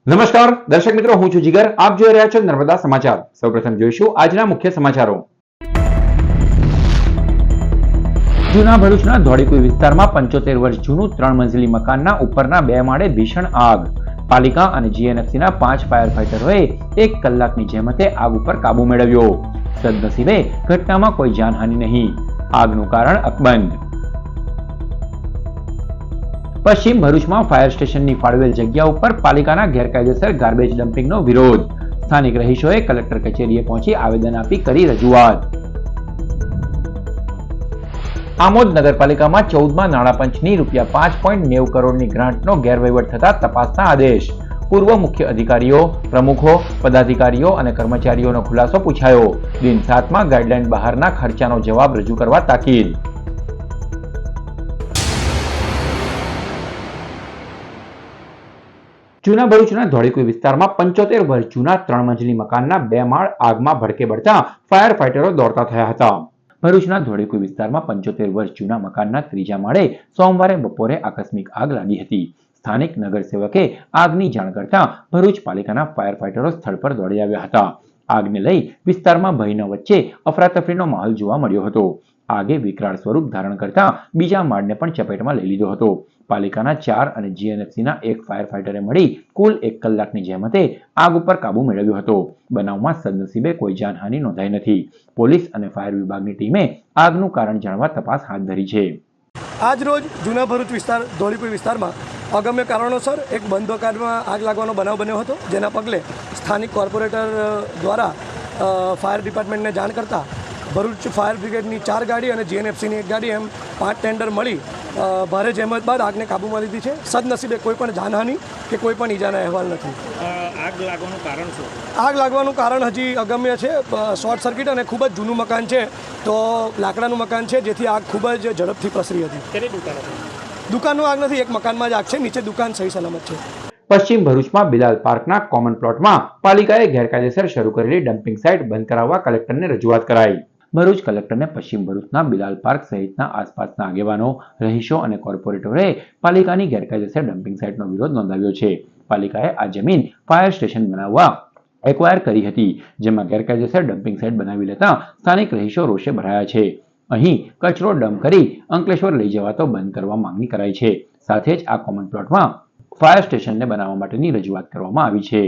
નમસ્કાર દર્શક મિત્રો, હું છું જીગર. આપ જોઈ રહ્યા છો નર્મદા સમાચાર. સૌપ્રથમ જોઈશું આજના મુખ્ય સમાચારો. જૂના ભરૂચના ધોળીકુઈ વિસ્તારમાં 75 વર્ષ જૂનું 3 મંજિલી મકાનના ઉપરના 2 માળે ભીષણ આગ. પાલિકા અને જીએનએફસીના 5 ફાયર ફાઈટરોએ 1 કલાકની જહેમતે આગ ઉપર કાબુ મેળવ્યો. સદનસીબે ઘટનામાં કોઈ જાનહાનિ નહીં. આગનું કારણ અકબંધ. પશ્ચિમ ભરૂચમાં ફાયર સ્ટેશનની ફાળવેલ જગ્યા ઉપર પાલિકાના ગેરકાયદેસર ગાર્બેજ ડમ્પિંગનો વિરોધ. સ્થાનિક રહીશોએ કલેક્ટર કચેરીએ પહોંચી આવેદન આપી કરી રજૂઆત. આમોદ નગરપાલિકામાં 14મા નાણાં પંચની ₹5.90 કરોડની ગ્રાન્ટનો ગેરવહીવટ થતા તપાસના આદેશ. પૂર્વ મુખ્ય અધિકારીઓ, પ્રમુખો, પદાધિકારીઓ અને કર્મચારીઓનો ખુલાસો પૂછાયો. દિન 7માં ગાઈડલાઈન બહારના ખર્ચાનો જવાબ રજૂ કરવા તાકીદ. જૂના ભરૂચના ધોળીકુઈ વિસ્તારમાં 75 વર્ષ જૂના 3 મંજિલી મકાનના 2 માળ આગમાં ભડકે બળતા ફાયર ફાઈટરો દોડતા થયા હતા. ભરૂચના ધોળીકુઈ વિસ્તારમાં 75 વર્ષ જૂના મકાનના 3જા માળે સોમવારે બપોરે આકસ્મિક આગ લાગી હતી. સ્થાનિક નગરસેવકે આગની જાણ કરતા ભરૂચ પાલિકાના ફાયર ફાઈટરો સ્થળ પર દોડી આવ્યા હતા. આગને લઈ વિસ્તારમાં ભયના વચ્ચે અફરાતફરીનો માહોલ જોવા મળ્યો હતો. આગે વિકરાળ સ્વરૂપ ધારણ કરતા બીજા માળને પણ ચપેટમાં લઈ લીધો હતો. પાલિકાના 4 અને જીએનએફસીના 1 ફાયર ફાઈટરે મળી કુલ 1 કલાકની જહેમતે આગ ઉપર કાબુ મેળવ્યો હતો. બનાવમાં સદનસીબે કોઈ જાનહાનિ નોંધાઈ નથી. પોલીસ અને ફાયર વિભાગની ટીમે આગનું કારણ જાણવા તપાસ હાથ ધરી છે. આજ રોજ જૂના ભરૂચ વિસ્તાર ધોળીકુઈ વિસ્તારમાં અગમ્ય કારણોસર એક બંધ દુકાનમાં આગ લાગવાનો બનાવ બન્યો હતો, જેના પગલે સ્થાનિક કોર્પોરેટર દ્વારા ફાયર ડિપાર્ટમેન્ટને જાણ કરતા ભરૂચ ફાયર બ્રિગેડની 4 ગાડી અને જીએનએફસીની 1 ગાડી એમ 5 ટેન્ડર મળી ભારે જહેમત બાદ આગને કાબૂમાં લીધી છે. સદનસીબે કોઈ પણ જાનહાનિ કે કોઈ પણ ઈજાના અહેવાલ નથી. આગ લાગવાનું કારણ શું? આગ લાગવાનું કારણ હજી અગમ્ય છે. શોર્ટ સર્કિટ અને ખૂબ જ જૂનું મકાન છે, તો લાકડાનું મકાન છે, જેથી આગ ખૂબ જ ઝડપથી પ્રસરી હતી. કેટલી દુકાનો છે? દુકાનનો આગ નથી, એક મકાનમાં જ આગ છે. નીચે દુકાન સહી સલામત છે. પશ્ચિમ ભરૂચમાં બિલાલ પાર્કના કોમન પ્લોટમાં પાલિકાએ ગેરકાયદેસર શરૂ કરેલી ડમ્પિંગ સાઇટ બંધ કરાવવા કલેક્ટરને રજૂઆત કરાઈ. ભરૂચ કલેક્ટરને પશ્ચિમ ભરૂચના બિલાલ પાર્ક સહિતના આસપાસના આગેવાનો, રહીશો અને કોર્પોરેટરોએ પાલિકાની ગેરકાયદેસર ડમ્પિંગ સાઇટનો વિરોધ નોંધાવ્યો છે. પાલિકાએ આ જમીન ફાયર સ્ટેશન બનાવવા એક્વાયર કરી હતી, જેમાં ગેરકાયદેસર ડમ્પિંગ સાઇટ બનાવી લેતા સ્થાનિક રહીશો રોષે ભરાયા છે. અહીં કચરો ડમ્પ કરી અંકલેશ્વર લઈ જવાતો બંધ કરવા માંગણી કરાઈ છે. સાથે જ આ કોમન પ્લોટમાં ફાયર સ્ટેશનને બનાવવા માટેની રજૂઆત કરવામાં આવી છે.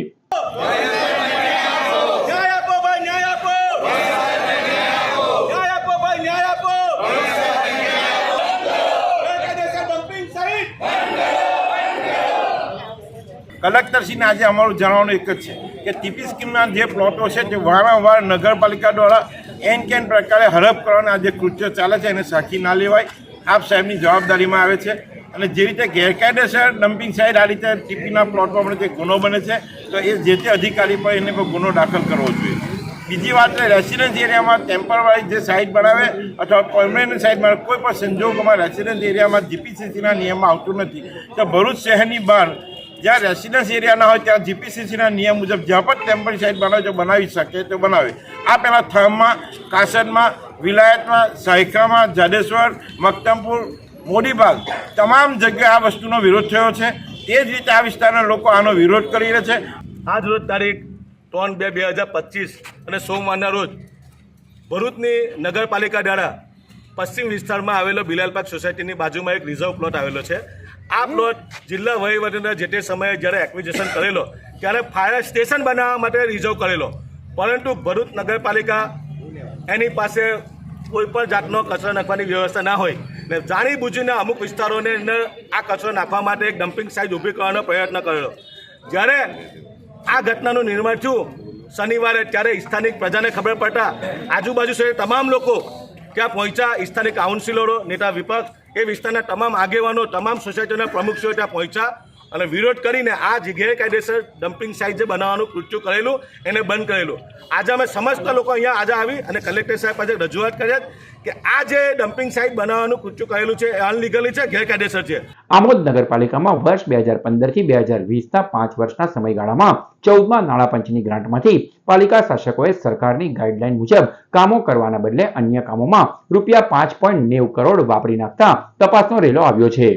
કલેક્ટરશ્રીને આજે અમારું જણાવવાનું એક જ છે કે ટીપી સ્કીમના જે પ્લોટો છે તે વારંવાર નગરપાલિકા દ્વારા એન કેન પ્રકારે હડપ કરવાના આજે કૃત્ય ચાલે છે, એને સાખી ના લેવાય. આપ સાહેબની જવાબદારીમાં આવે છે. અને જે રીતે ગેરકાયદેસર ડમ્પિંગ સાઇટ આ રીતે ટીપીના પ્લોટમાં જે ગુનો બને છે, તો એ જે તે અધિકારી પર એને પર ગુનો દાખલ કરવો જોઈએ. બીજી વાત, રેસિડેન્સ એરિયામાં ટેમ્પરરી જે સાઇટ બનાવે અથવા પરમેનન્ટ સાઇટ બનાવે, કોઈ પણ સંજોગોમાં રેસિડેન્સ એરિયામાં જીપીસીસીના નિયમમાં આવતું નથી. તો ભરૂચ શહેરની બહાર જ્યાં રેસિડેન્સ એરિયા ના હોય ત્યાં જીપીસીસીના નિયમ મુજબ જ્યાં પણ ટેમ્પરરી સાઇટ બનાવે તો બનાવી શકે તો બનાવે. આ પહેલાં થરમાં, કાસનમાં, વિલાયતમાં, સાયકામાં, જાડેશ્વર, મક્તમપુર, મોડીબાગ તમામ જગ્યાએ આ વસ્તુનો વિરોધ થયો છે. તે જ રીતે આ વિસ્તારના લોકો આનો વિરોધ કરી રહ્યા છે. આજ રોજ તારીખ 3/2/2025 અને સોમવારના રોજ ભરૂચની નગરપાલિકા દ્વારા પશ્ચિમ વિસ્તારમાં આવેલો બિલાલ પાર્ક સોસાયટીની બાજુમાં એક રિઝર્વ પ્લોટ આવેલો છે. આ પ્લોટ જિલ્લા વહીવટીના જે તે સમયે જ્યારે એક્વિઝિશન કરેલો ત્યારે ફાયર સ્ટેશન બનાવવા માટે રિઝર્વ કરેલો, પરંતુ ભરૂચ નગરપાલિકા એની પાસે કોઈ પણ જાતનો કચરો નાખવાની વ્યવસ્થા ના હોય ને જાણી બૂજીને અમુક વિસ્તારોને આ કચરો નાખવા માટે એક ડમ્પિંગ સાઇટ ઊભી કરવાનો પ્રયત્ન કરેલો. જ્યારે આ ઘટનાનું નિર્માણ થયું શનિવારે, ત્યારે સ્થાનિક પ્રજાને ખબર પડતા આજુબાજુ સહિત તમામ લોકો ત્યાં પહોંચ્યા. સ્થાનિક કાઉન્સિલરો, નેતા વિપક્ષ, એ વિસ્તારના તમામ આગેવાનો, તમામ સોસાયટીના પ્રમુખશ્રીઓ ત્યાં પહોંચ્યા અને વિરોધ કરીને આ ગેરકાયદેસર ડમ્પિંગ સાઇટ જે બનાવવાનું કૃત્ય કરેલું એને બંધ કરેલું. આજે અમે સમસ્ત લોકો અહીંયા આજે આવી અને કલેક્ટર સાહેબ પાસે રજૂઆત કર્યા કે આ જે ડમ્પિંગ સાઇટ બનાવવાનું કૃત્ય કરેલું છે એ અનલીગલી છે, ગેરકાયદેસર છે. આમોદ નગરપાલિકામાં વર્ષ 2015 થી 2020ના 5 વર્ષના સમયગાળામાં 14મા નાણાં પંચની ગ્રાન્ટમાંથી પાલિકા શાસકોએ સરકારની ગાઈડલાઈન મુજબ કામો કરવાના બદલે અન્ય કામોમાં ₹5.90 કરોડ વાપરી નાખતા તપાસનો રેલો આવ્યો છે.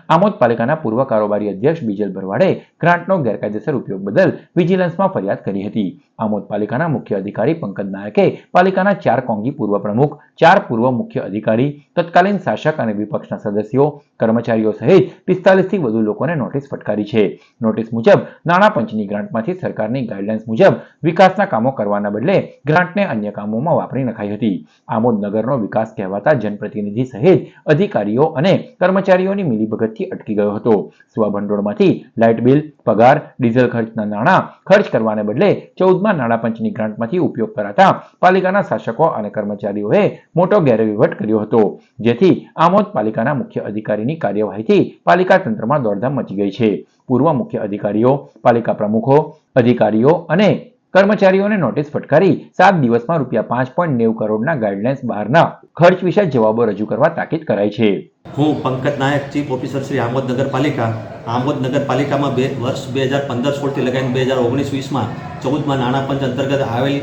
આમોદ પાલિકાના પૂર્વ કારોબારી અધ્યક્ષ બીજલ ભરવાડે ગ્રાન્ટનો ગેરકાયદેસર ઉપયોગ બદલ વિજિલન્સમાં ફરિયાદ કરી હતી. આમોદ પાલિકાના મુખ્ય અધિકારી પંકજ નાયકે પાલિકાના 4 કોંગી પૂર્વ પ્રમુખ, 4 પૂર્વ મુખ્ય અધિકારી, તત્કાલીન શાસક અને વિપક્ષના સદસ્યો, કર્મચારીઓ સહિત 45 થી વધુ લોકોને નોટિસ ફટકારી છે. નોટિસ મુજબ નાણાં પંચની ગ્રાન્ટમાંથી સરકારની ગાઈડલાઇન્સ મુજબ વિકાસના કામો કરવાના બદલે ગ્રાન્ટને અન્ય કામોમાં વાપરી નખાઈ હતી. આમોદ નગરનો વિકાસ કહેવાતા જનપ્રતિનિધિ સહિત અધિકારીઓ અને કર્મચારીઓની મિલીભગતથી અટકી ગયો હતો. સ્વભંડોળમાંથી લાઇટ બિલ, પગાર, ડીઝલ ખર્ચના નાણાં ખર્ચ કરવાને બદલે 14માં નાણાં પંચની ગ્રાન્ટમાંથી ઉપયોગ કરાતા પાલિકાના શાસકો અને કર્મચારીઓએ મોટો ગેરવહીવટ કર્યો હતો, જેથી આમોદ પાલિકાના મુખ્ય અધિકારીની કાર્યવાહીથી પાલિકા તંત્રમાં દોડધામ મચી ગઈ છે. પૂર્વ મુખ્ય અધિકારીઓ, પાલિકા પ્રમુખો, અધિકારીઓ અને કર્મચારીઓને નોટિસ ફટકારી 7 દિવસમાં ₹5.90 કરોડના ગાઈડલાઇન્સ બહારના ખર્ચ વિશે જવાબો રજૂ કરવા તાકીદ કરાઈ છે. હું પંકજ નાયક, ચીફ ઓફિસર શ્રી આમોદ નગરપાલિકા. આમોદ નગરપાલિકામાં વર્ષ 2015-16થી લગાવીને 2019-20માં 14માં નાણાં પંચ અંતર્ગત આવેલ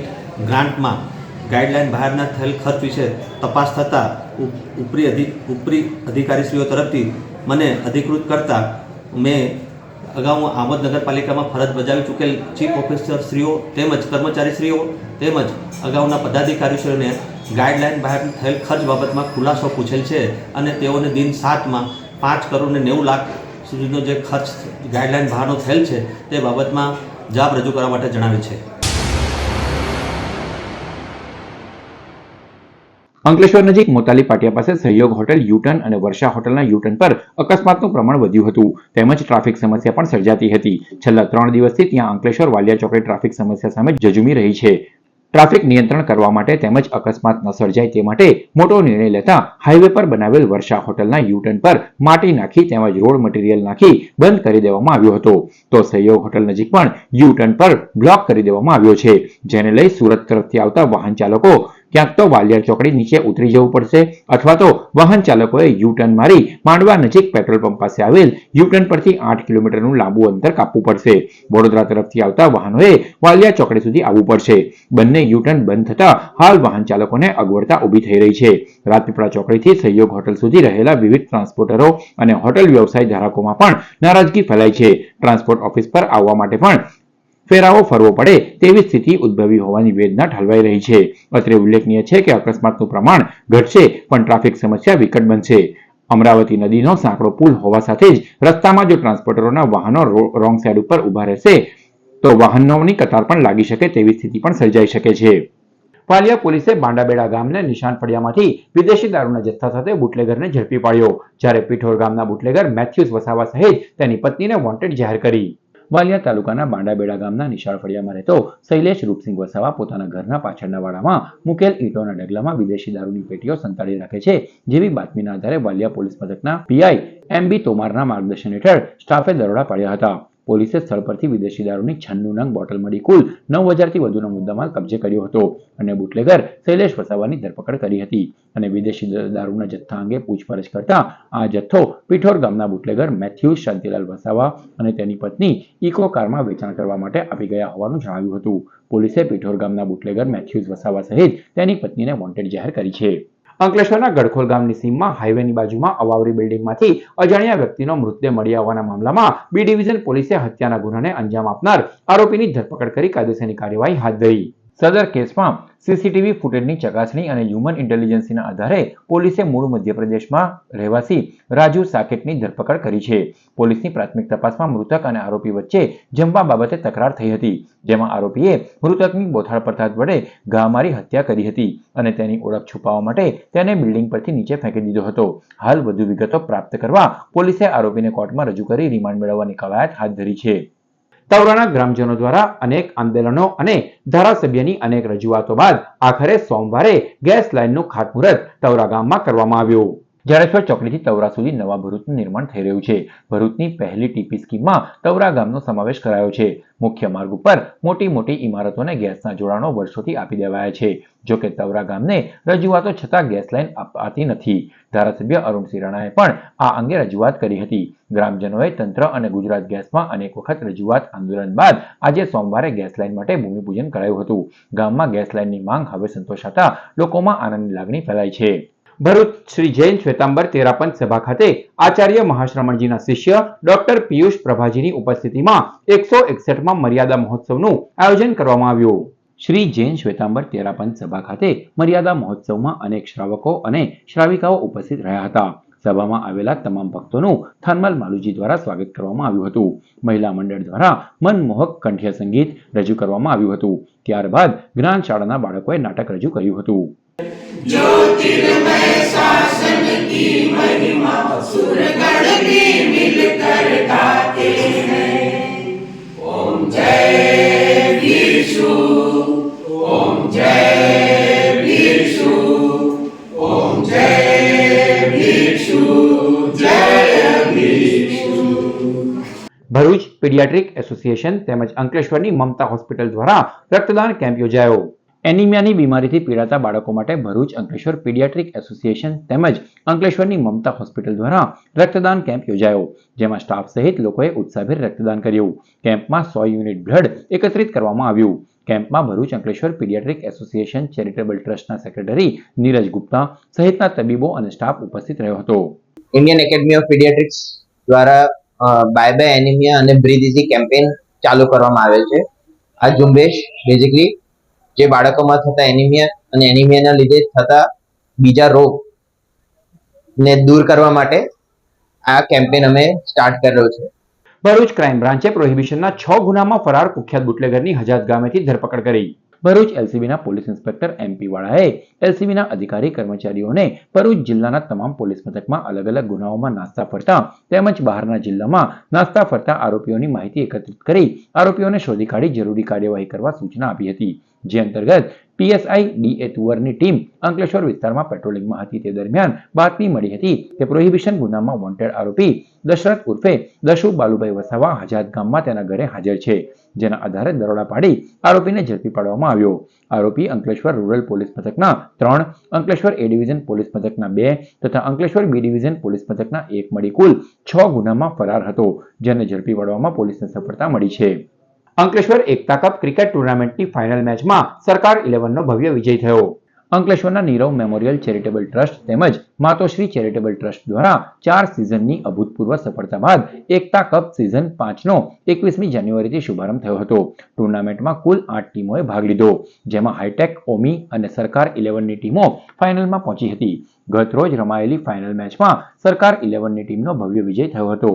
ગ્રાન્ટમાં ગાઈડલાઇન બહારના થયેલ ખર્ચ વિશે તપાસ થતાં ઉપરી અધિકારીશ્રીઓ તરફથી મને અધિકૃત કરતા મેં અગાઉ આમોદ નગરપાલિકામાં ફરજ બજાવી ચૂકેલ ચીફ ઓફિસરશ્રીઓ તેમજ કર્મચારીશ્રીઓ તેમજ અગાઉના પદાધિકારીશ્રીઓને ગાઈડલાઇન બહાર થયેલ ખર્ચ બાબતમાં ખુલાસો પૂછેલ છે અને તેઓને દિન 7માં 5,90,00,000 સુધીનો જે ખર્ચ ગાઈડલાઇન બહારનો થયેલ છે તે બાબતમાં જવાબ રજૂ કરવા માટે જણાવેલ છે. અંકલેશ્વર નજીક મોતાલી પાટિયા પાસે સહયોગ હોટેલ યુટર્ન અને વર્ષા હોટલના યુટર્ન પર અકસ્માતનું પ્રમાણ વધ્યું હતું, તેમજ ટ્રાફિક સમસ્યા પણ સર્જાતી હતી. છેલ્લા 3 દિવસથી ત્યાં અંકલેશ્વર વાલિયા ચોકડી ટ્રાફિક સમસ્યા સામે ઝઝૂમી રહી છે. ટ્રાફિક નિયંત્રણ કરવા માટે તેમજ અકસ્માત ન સર્જાય તે માટે મોટો નિર્ણય લેતા હાઈવે પર બનાવેલ વર્ષા હોટલના યુટર્ન પર માટી નાખી તેમજ રોડ મટીરીયલ નાખી બંધ કરી દેવામાં આવ્યો હતો. તો સહયોગ હોટલ નજીક પણ યુટર્ન પર બ્લોક કરી દેવામાં આવ્યો છે, જેને લઈ સુરત તરફથી આવતા વાહન ચાલકો ક્યાંક તો વાલિયા ચોકડી નીચે ઉતરી જવું પડશે અથવા તો વાહન ચાલકોએ યુટર્ન મારી માંડવા નજીક પેટ્રોલ પંપ પાસે આવેલ યુટર્ન પરથી 8 કિલોમીટરનું લાંબુ અંતર કાપવું પડશે. વડોદરા તરફથી આવતા વાહનોએ વાલિયા ચોકડી સુધી આવવું પડશે. બંને યુટર્ન બંધ થતા હાલ વાહન ચાલકોને અગવડતા ઊભી થઈ રહી છે. રાજપીપળા ચોકડીથી સહયોગ હોટલ સુધી રહેલા વિવિધ ટ્રાન્સપોર્ટરો અને હોટલ વ્યવસાય ધારકોમાં પણ નારાજગી ફેલાઈ છે. ટ્રાન્સપોર્ટ ઓફિસ પર આવવા માટે પણ ફેરાવો ફરવો પડે તેવી સ્થિતિ ઉદ્ભવી હોવાની વેદના ઠલવાઈ રહી છે. અત્રે ઉલ્લેખનીય છે કે અકસ્માતનું પ્રમાણ ઘટશે પણ ટ્રાફિક સમસ્યા વિકટ બનશે. અમરાવતી નદીનો સાંકડો પુલ હોવા સાથે જ રસ્તામાં જો ટ્રાન્સપોર્ટરોના વાહનો રોંગ સાઈડ ઉપર ઊભા રહેશે તો વાહનોની કતાર પણ લાગી શકે તેવી સ્થિતિ પણ સર્જાઈ શકે છે. વાલિયા પોલીસે બાંડાબેડા ગામને નિશાન ફળિયામાંથી વિદેશી દારૂના જથ્થા સાથે બુટલેગરને ઝડપી પાડ્યો, જ્યારે પીઠોર ગામના બુટલેગર મેથ્યુસ વસાવા સહિત તેની પત્નીને વોન્ટેડ જાહેર કરી. વાલિયા તાલુકાના બાંડાબેડા ગામના નિશાળ ફળિયામાં રહેતો શૈલેષ રૂપસિંહ વસાવા પોતાના ઘરના પાછળના વાડામાં મૂકેલ ઈંટોના ડગલામાં વિદેશી દારૂની પેટીઓ સંતાડી રાખે છે, જેવી બાતમીના આધારે વાલિયા પોલીસ મથકના પીઆઈ MB તોમારના માર્ગદર્શન હેઠળ સ્ટાફે દરોડા પાડ્યા હતા. પોલીસે સ્થળ પરથી વિદેશી દારૂની 96 નંગ બોટલ મળી કુલ 9,000થી વધુનો મુદ્દામાલ કબજે કર્યો હતો અને બુટલેગર શૈલેષ વસાવાની ધરપકડ કરી હતી અને વિદેશી દારૂના જથ્થા અંગે પૂછપરછ કરતા આ જથ્થો પીઠોર ગામના બુટલેગર મેથ્યુસ શાંતિલાલ વસાવા અને તેની પત્ની ઇકો કારમાં વેચાણ કરવા માટે આપી ગયા હોવાનું જણાવ્યું હતું. પોલીસે પીઠોર ગામના બુટલેગર મેથ્યુસ વસાવા સહિત તેની પત્નીને વોન્ટેડ જાહેર કરી છે. અંકલેશ્વરના ગડખોલ ગામની સીમમાં હાઈવેની બાજુમાં અવાવરી બિલ્ડિંગમાંથી અજાણ્યા વ્યક્તિનો મૃતદેહ મળી આવવાના મામલામાં બી ડિવિઝન પોલીસે હત્યાના ગુનાને અંજામ આપનાર આરોપીની ધરપકડ કરી કાયદેસરની કાર્યવાહી હાથ ધરી. સદર કેસમાં સીસીટીવી ફૂટેજની ચકાસણી અને હ્યુમન ઇન્ટેલિજન્સના આધારે પોલીસે મૂળ મધ્યપ્રદેશમાં રહેવાસી રાજુ સાકેતની ધરપકડ કરી છે. પોલીસની પ્રાથમિક તપાસમાં મૃતક અને આરોપી વચ્ચે જમવા બાબતે તકરાર થઈ હતી, જેમાં આરોપીએ મૃતકની બોથાડ પદાર્થ વડે ઘા મારી હત્યા કરી હતી અને તેની ઓળખ છુપાવવા માટે તેને બિલ્ડિંગ પરથી નીચે ફેંકી દીધો હતો. હાલ વધુ વિગતો પ્રાપ્ત કરવા પોલીસે આરોપીને કોર્ટમાં રજૂ કરી રિમાન્ડ મેળવવાની કવાયત હાથ ધરી છે. તવરાના ગ્રામજનો દ્વારા અનેક આંદોલનો અને ધારાસભ્યની અનેક રજૂઆતો બાદ આખરે સોમવારે ગેસ લાઇનનું ખાતમુહૂર્ત તવરા ગામમાં કરવામાં આવ્યું. જાડેશ્વર ચોકડીથી તવરા સુધી નવા ભરૂચનું નિર્માણ થઈ રહ્યું છે. ભરૂચની પહેલી ટીપી સ્કીમમાં તવરા ગામનો સમાવેશ કરાયો છે. મુખ્ય માર્ગ ઉપર મોટી મોટી ઇમારતોને ગેસના જોડાણો વર્ષોથી આપી દેવાયા છે. જોકે તવરા ગામને રજૂઆતો છતાં ગેસ લાઇન અપાતી નથી. ધારાસભ્ય અરુણસિંહ રાણાએ પણ આ અંગે રજૂઆત કરી હતી. ગ્રામજનોએ તંત્ર અને ગુજરાત ગેસમાં અનેક વખત રજૂઆત આંદોલન બાદ આજે સોમવારે ગેસ લાઇન માટે ભૂમિપૂજન કરાયું હતું. ગામમાં ગેસ લાઇનની માંગ હવે સંતોષાતા લોકોમાં આનંદની લાગણી ફેલાઈ છે. ભરૂચ શ્રી જૈન શ્વેતાંબર તેરાપંથ સભા ખાતે આચાર્ય મહાશ્રમણજીના શિષ્ય ડોક્ટર પિયુષ પ્રભાજીની ઉપસ્થિતિમાં 161માં મર્યાદા મહોત્સવનું આયોજન કરવામાં આવ્યું. શ્રી જૈન શ્વેતાંબર તેરાપંથ સભા ખાતે મર્યાદા મહોત્સવમાં અનેક શ્રાવકો અને શ્રાવિકાઓ ઉપસ્થિત રહ્યા હતા. સભામાં આવેલા તમામ ભક્તોનું થાનમલ માલુજી દ્વારા સ્વાગત કરવામાં આવ્યું હતું. મહિલા મંડળ દ્વારા મનમોહક કંઠ્ય સંગીત રજૂ કરવામાં આવ્યું હતું. ત્યારબાદ જ્ઞાન શાળાના બાળકોએ નાટક રજૂ કર્યું હતું. ભરૂચ પીડિયાટ્રિક એસોસિએશન તેમજ અંકલેશ્વરની મમતા હોસ્પિટલ દ્વારા રક્તદાન કેમ્પ યોજાયો. એનિમિયાની બીમારીથી પીડાતા બાળકો માટે ભરૂચ અંકલેશ્વર પીડિયાટ્રિક એસોસિએશન તેમજ અંકલેશ્વરની મમતા હોસ્પિટલ દ્વારા રક્તદાન કેમ્પ યોજાયો, જેમાં સ્ટાફ સહિત લોકોએ ઉત્સાહભેર રક્તદાન કર્યું. કેમ્પમાં 100 યુનિટ બ્લડ એકત્રિત કરવામાં આવ્યું. કેમ્પમાં Bharuch Ankleshwar paediatric association charitable ટ્રસ્ટના સેક્રેટરી નીરજ ગુપ્તા સહિતના તબીબો અને સ્ટાફ ઉપસ્થિત રહ્યો હતો. ઇન્ડિયન એકેડમી ઓફ પીડિયાટ્રિક્સ દ્વારા બાય બાય એનિમિયા અને બ્રીથ ઇઝી કેમ્પેઇન ચાલુ કરવામાં આવેલ છે. આ ઝુંબેશ બેઝિકલી જે બાળકોમાં થતા એનિમિયા અને એનિમિયાના લીધે થતા બીજા રોગને દૂર કરવા માટે આ કેમ્પેઇન અમે સ્ટાર્ટ કરેલો છે. ભરૂચ ક્રાઇમ બ્રાન્ચે પ્રોહિબિશનના 6 ગુનામાં ફરાર કુખ્યાત બુટલેગરની હજાત ગામેથી ધરપકડ કરી. ભરૂચ એલસીબીના પોલીસ ઇન્સ્પેક્ટર એમપી વાળાએ એલસીબીના અધિકારી કર્મચારીઓને ભરૂચ જિલ્લાના તમામ પોલીસ મથકમાં અલગ અલગ ગુનાઓમાં નાસ્તા ફરતા તેમજ બહારના જિલ્લામાં નાસ્તા ફરતા આરોપીઓની માહિતી એકત્રિત કરી આરોપીઓને શોધી કાઢી જરૂરી કાર્યવાહી કરવા સૂચના આપી હતી. જે અંતર્ગત પીએસઆઈ ડીએ તુવરની ટીમ અંકલેશ્વર વિસ્તારમાં પેટ્રોલિંગમાં હતી. તે દરમિયાન બાતમી મળી હતી કે પ્રોહિબિશન ગુનામાં વોન્ટેડ આરોપી દશરથ ઉર્ફે દશુ બાલુભાઈ વસાવા હજાત ગામમાં તેના ઘરે હાજર છે, જેના આધારે દરોડા પાડી આરોપીને ઝડપી પાડવામાં આવ્યો. આરોપી અંકલેશ્વર રૂરલ પોલીસ મથકના 3, અંકલેશ્વર એ ડિવિઝન પોલીસ મથકના 2 તથા અંકલેશ્વર બી ડિવિઝન પોલીસ મથકના 1 મળી કુલ 6 ગુનામાં ફરાર હતો, જેને ઝડપી પાડવામાં પોલીસને સફળતા મળી છે. અંકલેશ્વર એકતા કપ ક્રિકેટ ટુર્નામેન્ટની ફાઇનલ મેચમાં સરકાર 11નો ભવ્ય વિજય થયો. અંકલેશ્વરના નીરવ મેમોરિયલ ચેરિટેબલ ટ્રસ્ટ તેમજ માતોશ્રી ચેરિટેબલ ટ્રસ્ટ દ્વારા 4 સિઝનની અભૂતપૂર્વ સફળતા બાદ એકતા કપ સિઝન 5નો 21મી જાન્યુઆરીથી શુભારંભ થયો હતો. ટુર્નામેન્ટમાં કુલ 8 ટીમોએ ભાગ લીધો, જેમાં હાઈટેક, ઓમી અને સરકાર 11ની ટીમો ફાઇનલમાં પહોંચી હતી. ગત રોજ રમાયેલી ફાઇનલ મેચમાં સરકાર 11ની ટીમનો ભવ્ય વિજય થયો હતો.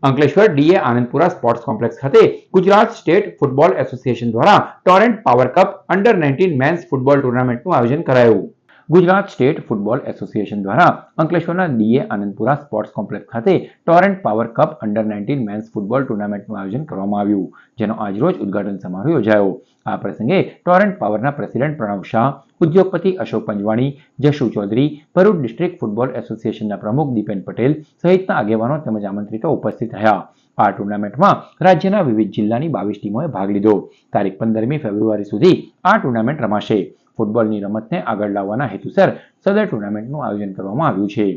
Ankleshwar DA Anandpura sports complex ખાતે ગુજરાત સ્ટેટ ફૂટબોલ એસોસિએશન દ્વારા Torrent power cup under 19 men's football ટુર્નામેન્ટનું આયોજન કરાયું. ગુજરાત સ્ટેટ ફૂટબોલ એસોસિએશન દ્વારા અંકલેશ્વરના ડીએ આનંદપુરા સ્પોર્ટ્સ કોમ્પ્લેક્સ ખાતે Torrent power cup under 19 men's football ટુર્નામેન્ટનું આયોજન કરવામાં આવ્યું, જેનો આજરોજ ઉદ્ઘાટન સમારોહ યોજાયો. આ પ્રસંગે ટોરેન્ટ પાવરના પ્રેસિડેન્ટ પ્રણવ શાહ, ઉદ્યોગપતિ અશોક પંજવાણી, જશુ ચૌધરી, ભરૂચ ડિસ્ટ્રિક્ટ ફૂટબોલ એસોસિએશનના પ્રમુખ દીપેન પટેલ સહિતના આગેવાનો તેમજ આમંત્રિતો ઉપસ્થિત રહ્યા. આ ટુર્નામેન્ટમાં રાજ્યના વિવિધ જિલ્લાની 22 ટીમોએ ભાગ લીધો. તારીખ 15મી ફેબ્રુઆરી સુધી આ ટુર્નામેન્ટ રમાશે. ફૂટબોલની રમતને આગળ લાવવાના હેતુસર સદર ટુર્નામેન્ટનું આયોજન કરવામાં આવ્યું છે.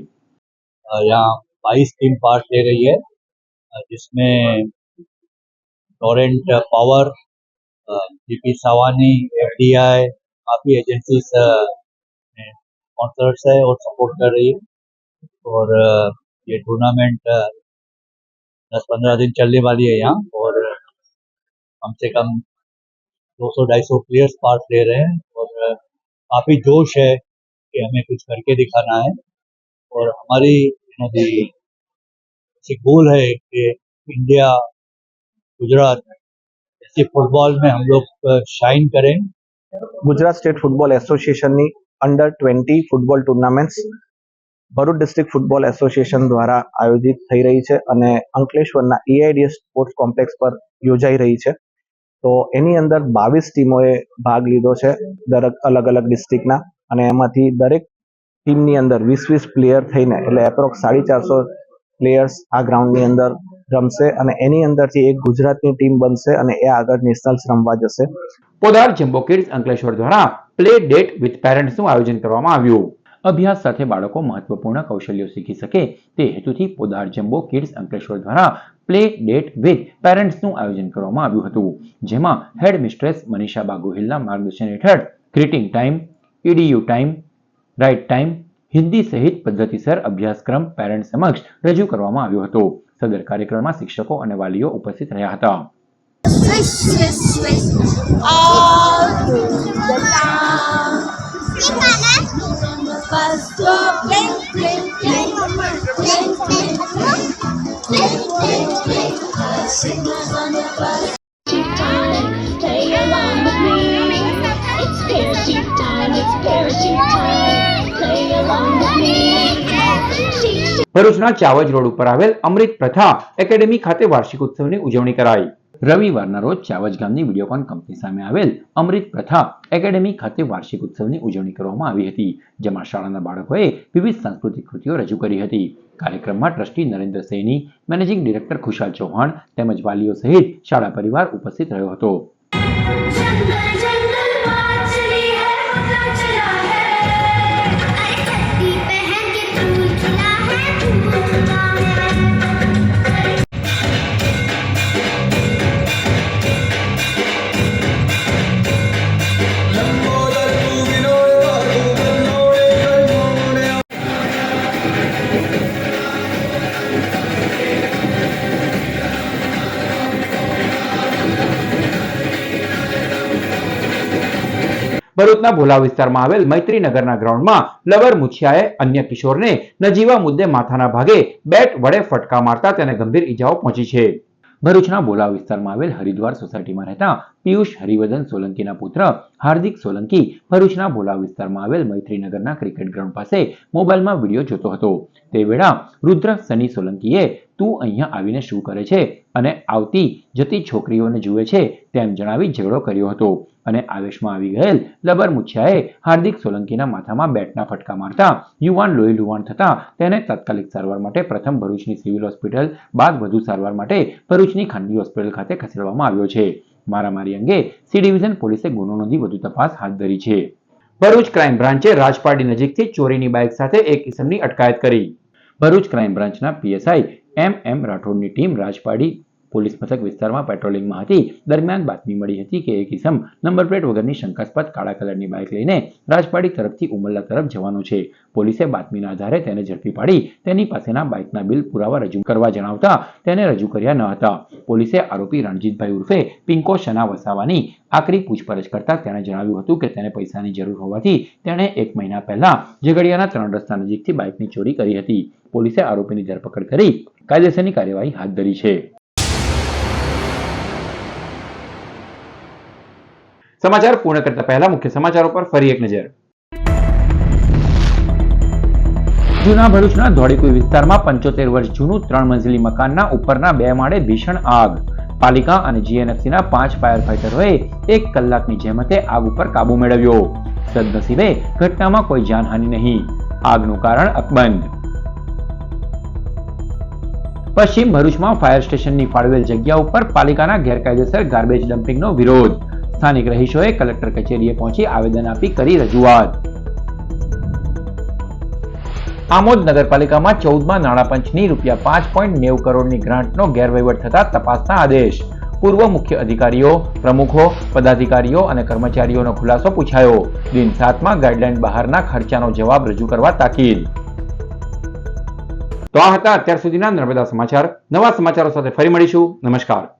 यहाँ 22 टीम पार्ट ले रही है, जिसमें टोरेंट पावर, जीपी सावानी, एफडीआई, काफ़ी एजेंसीज स्पॉन्सर्स है और सपोर्ट कर रही है. और ये टूर्नामेंट 10-15 दिन चलने वाली है यहाँ, और कम से कम 200-250 प्लेयर्स पार्ट ले रहे हैं. और काफ़ी जोश है कि हमें कुछ करके दिखाना है. और हमारी गोल है कि इंडिया, गुजरात ऐसे फुटबॉल में हम लोग शाइन करें. ગુજરાત સ્ટેટ ફૂટબોલ એસોસિએશનની under 20 football tournaments Bharuch district football association દ્વારા આયોજિત થઈ રહી છે અને અંકલેશ્વરના EIDS સ્પોર્ટ્સ કોમ્પ્લેક્સ પર યોજાઈ રહી છે. તો એની અંદર 22 ટીમોએ ભાગ લીધો છે દરેક અલગ અલગ ડિસ્ટ્રિક્ટના, અને એમાંથી દરેક ટીમની અંદર 20-20 પ્લેયર થઈને એટલે એપ્રોક્સ 450 પ્લેયર્સ આ ગ્રાઉન્ડની અંદર રમશે અને એની અંદરથી એક ગુજરાતની ટીમ બનશે અને એ આગળ નેશનલ્સ રમવા જશે. પોદાર જમ્બો કિડ્સ અંકલેશ્વર દ્વારા પ્લે ડેટ વિથ પેરેન્ટ્સનું આયોજન કરવામાં આવ્યું. અભ્યાસ સાથે બાળકો મહત્વપૂર્ણ કૌશલ્યો શીખી શકે તે હેતુથી પોદાર જમ્બો કિડ્સ અંકલેશ્વર દ્વારા પ્લે ડેટ વિથ પેરેન્ટ્સનું આયોજન કરવામાં આવ્યું હતું, જેમાં હેડ મિસ્ટ્રેસ મનીષા બાગુહિલના માર્ગદર્શન હેઠળ greeting time, EDU time, write time, Hindi સહિત પદ્ધતિસર અભ્યાસક્રમ પેરેન્ટ સમક્ષ રજૂ કરવામાં આવ્યો હતો. સદર કાર્યક્રમમાં શિક્ષકો અને વાલીઓ ઉપસ્થિત રહ્યા હતા. Swish, swish, swish, all through the town. First go blink, blink, blink, blink, blink, blink, blink, blink. Signals on the bus. Time, play along with me. It's parachute time, it's parachute time. Play along with me. ભરૂચના Chavaj road ઉપર આવેલ અમૃત પ્રથા academy ખાતે વાર્ષિક ઉત્સવની ઉજવણી કરાઈ. રવિવારના રોજ ચાવજ ગામની વિડીયોકોન કંપની સામે આવેલ અમૃત પ્રથા એકેડેમી ખાતે વાર્ષિક ઉત્સવની ઉજવણી કરવામાં આવી હતી, જેમાં શાળાના બાળકોએ વિવિધ સાંસ્કૃતિક કૃતિઓ રજૂ કરી હતી. કાર્યક્રમમાં trustee Narendra Saini, managing director Khushal Chauhan તેમજ વાલીઓ સહિત શાળા પરિવાર ઉપસ્થિત રહ્યો હતો. ભરૂચના ભોલા વિસ્તારમાં આવેલ મૈત્રીનગરના ગ્રાઉન્ડમાં લબર મુછિયાએ અન્ય કિશોરને નજીવા મુદ્દે માથાના ભાગે બેટ વડે ફટકા મારતા તેને ગંભીર ઈજાઓ પહોંચી છે. ભરૂચના ભોલા વિસ્તારમાં આવેલ હરિદ્વાર સોસાયટીમાં રહેતા પિયુષ હરિવર્ધન સોલંકીના પુત્ર હાર્દિક સોલંકી ભરૂચના ભોલા વિસ્તારમાં આવેલ મૈત્રીનગરના ક્રિકેટ ગ્રાઉન્ડ પાસે મોબાઈલમાં વિડીયો જોતો હતો. તે વેળા રુદ્ર સની સોલંકીએ તું અહીંયા આવીને શું કરે છે અને આવતી જતી છોકરીઓને જુએ છે તેમ જણાવી ઝઘડો કર્યો હતો અને આવેશમાં આવી ગયેલ લબર મુછિયાએ હાર્દિક સોલંકીના માથામાં બેટના ફટકા મારતા યુવાન લોહી લુહાણ થતા તેને તાત્કાલિક સારવાર માટે પ્રથમ ભરૂચની સિવિલ હોસ્પિટલ બાદ વધુ સારવાર માટે ભરૂચની ખાનગી હોસ્પિટલ ખાતે ખસેડવામાં આવ્યો છે. મારામારી અંગે સી ડિવિઝન પોલીસે ગુનો નોંધી વધુ તપાસ હાથ ધરી છે. ભરૂચ ક્રાઇમ બ્રાન્ચે રાજપારડી નજીકથી ચોરીની બાઇક સાથે એક ઇસમની અટકાયત કરી. ભરૂચ ક્રાઇમ બ્રાન્ચના પીએસઆઈ એમ રાઠોડની ટીમ રાજપારડી પોલીસ મથક વિસ્તારમાં પેટ્રોલિંગમાં હતી. દરમિયાન બાતમી મળી હતી કે એક ઇસમ નંબર પ્લેટ વગરની શંકાસ્પદ કાળા કલરની બાઇક લઈને રાજપારડી તરફથી ઉમરલા તરફ જવાનો છે. પોલીસે બાતમીના આધારે તેને ઝડપી પાડી તેની પાસેના બાઇકના બિલ પુરાવા રજૂ કરવા જણાવતા તેને રજૂ કર્યા ન હતા. પોલીસે આરોપી રણજીતભાઈ ઉર્ફે પિંકો શના વસાવાની આકરી પૂછપરછ કરતા તેણે જણાવ્યું હતું કે તેને પૈસાની જરૂર હોવાથી તેણે 1 મહિના પહેલા ઝઘડિયાના 3 રસ્તા નજીકથી બાઇકની ચોરી કરી હતી. પોલીસે આરોપીની ધરપકડ કરી કાયદેસરની કાર્યવાહી હાથ ધરી છે. સમાચાર પૂર્ણ કરતા પહેલા મુખ્ય સમાચારો પર ફરી એક નજર. જૂના ભરૂચના ધોળીકુઈ વિસ્તારમાં 75 વર્ષ જૂનું 3 મંજિલી મકાનના ઉપરના 2 માળે ભીષણ આગ. પાલિકા અને જીએનએફસીના 5 ફાયર ફાઈટરોએ 1 કલાકની જહેમતે આગ ઉપર કાબુ મેળવ્યો. સદનસીબે ઘટનામાં કોઈ જાનહાનિ નહીં. આગનું કારણ અકબંધ. પશ્ચિમ ભરૂચમાં ફાયર સ્ટેશનની ફાળવેલ જગ્યા ઉપર પાલિકાના ગેરકાયદેસર ગાર્બેજ ડમ્પિંગનો વિરોધ. સ્થાનિક રહીશોએ કલેક્ટર કચેરીએ પહોંચી આવેદન આપી કરી રજૂઆત. આમોદ નગરપાલિકામાં 14મા નાણાપંચની ₹5.90 કરોડની ગ્રાન્ટનો ગેરવહીવટ થતા તપાસના આદેશ. પૂર્વ મુખ્ય અધિકારીઓ, પ્રમુખો, પદાધિકારીઓ અને કર્મચારીઓનો ખુલાસો પૂછાયો. દિન 7માં ગાઈડલાઈન બહારના ખર્ચાનો જવાબ રજૂ કરવા તાકીદ. તો આ હતા અત્યાર સુધીના નર્મદા સમાચાર. નવા સમાચારો સાથે ફરી મળીશું. નમસ્કાર.